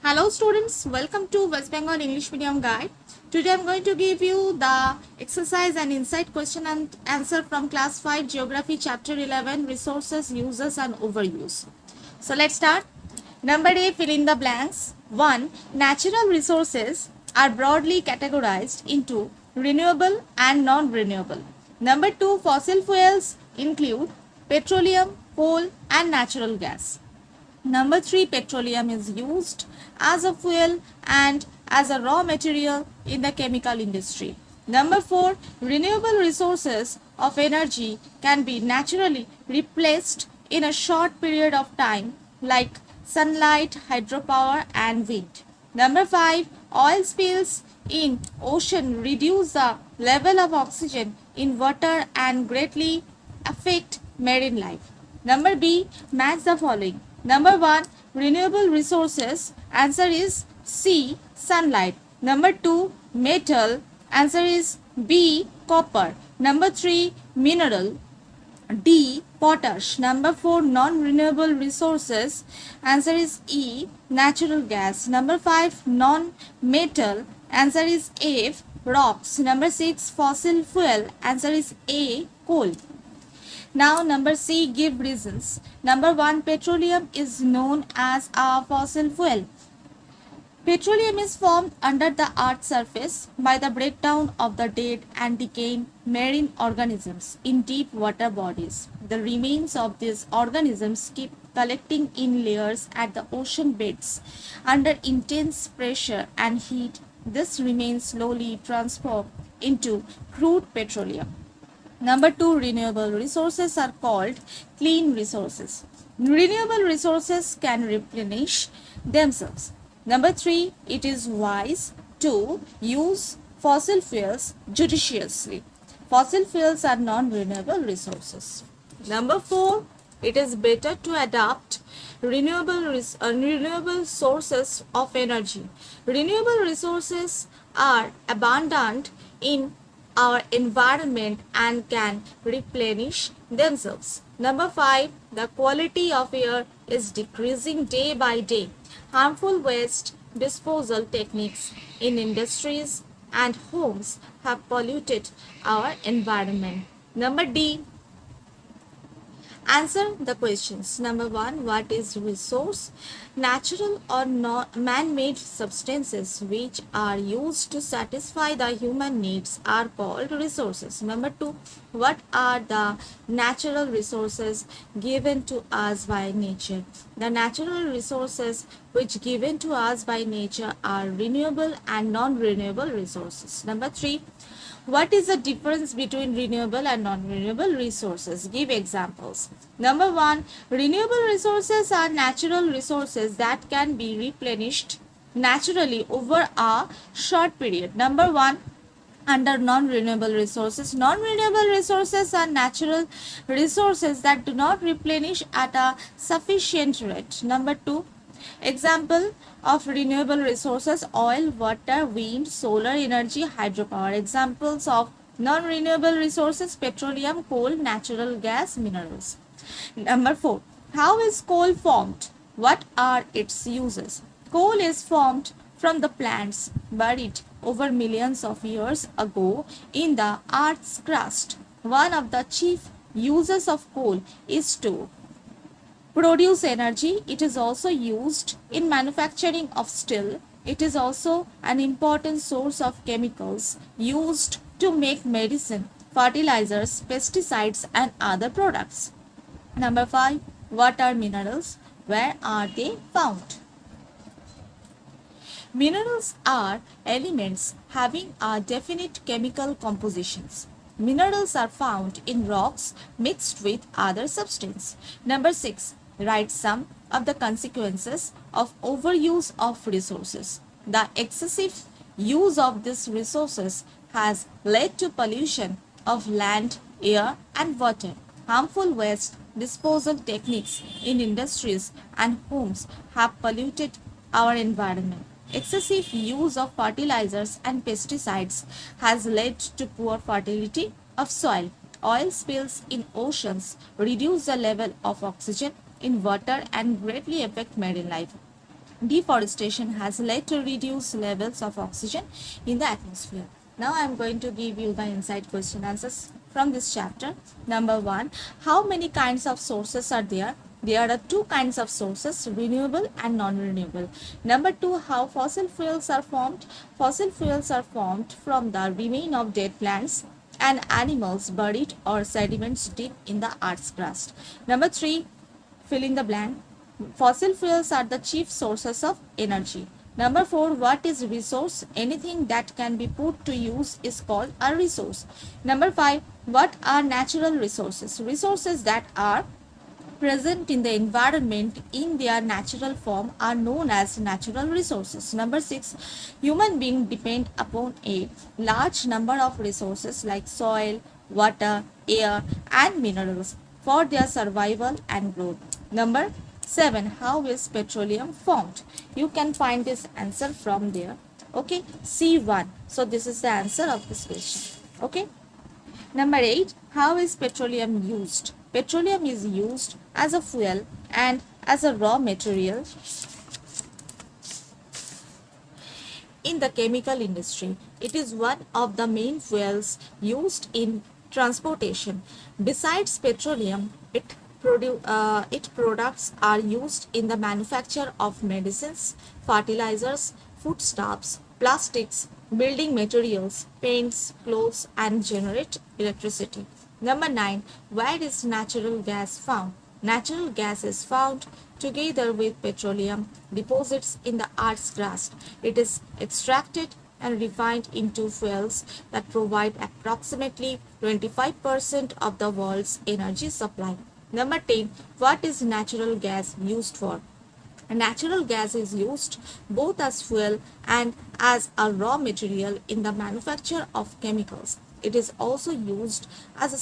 Hello students, welcome to West Bengal English Medium Guide. Today I am going to give you the exercise and insight question and answer from class 5 Geography chapter 11 Resources, Uses and Overuse. So let's start. Number A, fill in the blanks. 1. Natural resources are broadly categorized into renewable and non-renewable. Number 2, fossil fuels include petroleum, coal and natural gas. Number 3, petroleum is used as a fuel and as a raw material in the chemical industry. Number 4, renewable resources of energy can be naturally replaced in a short period of time like sunlight, hydropower and wind. Number 5, oil spills in ocean reduce the level of oxygen in water and greatly affect marine life. Number B, match the following. Number 1, renewable resources. Answer is C, sunlight. Number 2, metal. Answer is B, copper. Number 3, mineral. D, potash. Number 4, non-renewable resources. Answer is E, natural gas. Number 5, non-metal. Answer is F, rocks. Number 6, fossil fuel. Answer is A, coal. Now number C, give reasons. Number 1, petroleum is known as a fossil fuel. Petroleum is formed under the earth's surface by the breakdown of the dead and decaying marine organisms in deep water bodies. The remains of these organisms keep collecting in layers at the ocean beds. Under intense pressure and heat, this remains slowly transformed into crude petroleum. Number 2, renewable resources are called clean resources. Renewable resources can replenish themselves. Number 3, it is wise to use fossil fuels judiciously. Fossil fuels are non-renewable resources. Number 4, it is better to adopt renewable sources of energy. Renewable resources are abundant in our environment and can replenish themselves. Number 5, the quality of air is decreasing day by day. Harmful waste disposal techniques in industries and homes have polluted our environment. Number D, answer the questions. Number 1, what is resource? Natural or man-made substances which are used to satisfy the human needs are called resources. Number 2, what are the natural resources given to us by nature? The natural resources which given to us by nature are renewable and non-renewable resources. Number 3, what is the difference between renewable and non-renewable resources? Give examples. Number 1, renewable resources are natural resources that can be replenished naturally over a short period. Number 1, under non-renewable resources. Non-renewable resources are natural resources that do not replenish at a sufficient rate. Number 2, example of renewable resources: oil, water, wind, solar energy, hydropower. Examples of non-renewable resources: petroleum, coal, natural gas, minerals. Number 4, how is coal formed? What are its uses? Coal is formed from the plants buried over millions of years ago in the earth's crust. One of the chief uses of coal is to produce energy. It is also used in manufacturing of steel. It is also an important source of chemicals used to make medicine, fertilizers, pesticides and other products. Number 5, what are minerals? Where are they found? Minerals are elements having a definite chemical compositions. Minerals are found in rocks mixed with other substances. Number 6, write some of the consequences of overuse of resources. The excessive use of these resources has led to pollution of land, air and water. Harmful waste disposal techniques in industries and homes have polluted our environment. Excessive use of fertilizers and pesticides has led to poor fertility of soil. Oil spills in oceans reduce the level of oxygen in water and greatly affect marine life. deforestation has led to reduced levels of oxygen in the atmosphere. Now I am going to give you the insight question answers from this chapter. Number 1, how many kinds of sources are there? There are two kinds of sources, renewable and non-renewable. Number 2, how fossil fuels are formed? Fossil fuels are formed from the remain of dead plants and animals buried or sediments deep in the earth's crust. Number 3, fill in the blank. Fossil fuels are the chief sources of energy. Number 4, what is resource? Anything that can be put to use is called a resource. Number 5, what are natural resources? Resources that are present in the environment in their natural form are known as natural resources. Number 6, human beings depend upon a large number of resources like soil, water, air, and minerals for their survival and growth. Number 7, how is petroleum formed? You can find this answer from there. Okay, C1. So this is the answer of this question. Okay. Number 8, how is petroleum used? Petroleum is used as a fuel and as a raw material in the chemical industry. It is one of the main fuels used in transportation. Besides petroleum, its products are used in the manufacture of medicines, fertilizers, foodstuffs, plastics, building materials, paints, clothes, and generate electricity. Number 9, where is natural gas found? Natural gas is found together with petroleum deposits in the earth's crust. It is extracted and refined into fuels that provide approximately 25% of the world's energy supply. Number 10, what is natural gas used for? Natural gas is used both as fuel and as a raw material in the manufacture of chemicals. It is also used as a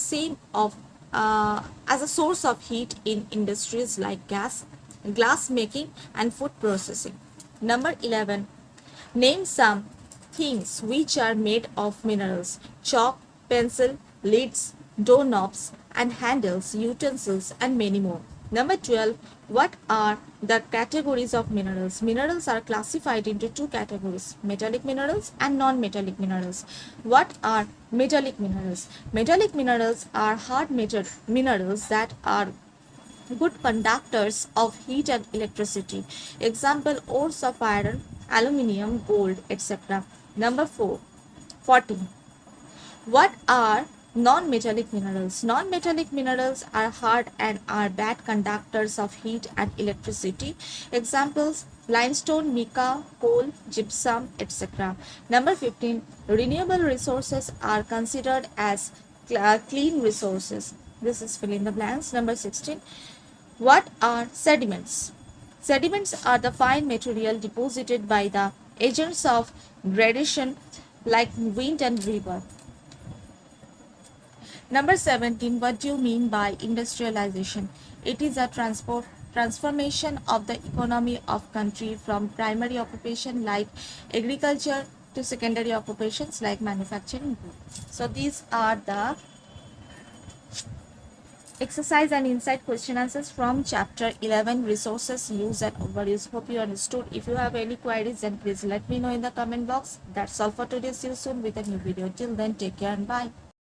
source of heat in industries like glass making, and food processing. Number 11, name some things which are made of minerals: chalk, pencil, lids, doorknobs, and handles, utensils, and many more. Number 12, what are the categories of minerals? Minerals are classified into two categories: metallic minerals and non-metallic minerals. What are metallic minerals? Metallic minerals are hard minerals that are good conductors of heat and electricity. Example, ores of iron, aluminium, gold, etc. Number 14. What are non-metallic minerals? Non-metallic minerals are hard and are bad conductors of heat and electricity. Examples, limestone, mica, coal, gypsum, etc. Number 15. Renewable resources are considered as clean resources. This is fill in the blanks. Number 16. What are sediments? Sediments are the fine material deposited by the agents of gradation like wind and river. Number 17, what do you mean by industrialization? It is a transformation of the economy of country from primary occupation like agriculture to secondary occupations like manufacturing. So these are the exercise and insight question answers from chapter 11, resources, use and overuse. Hope you understood. If you have any queries, then please let me know in the comment box. That's all for today. See you soon with a new video. Till then, take care and bye.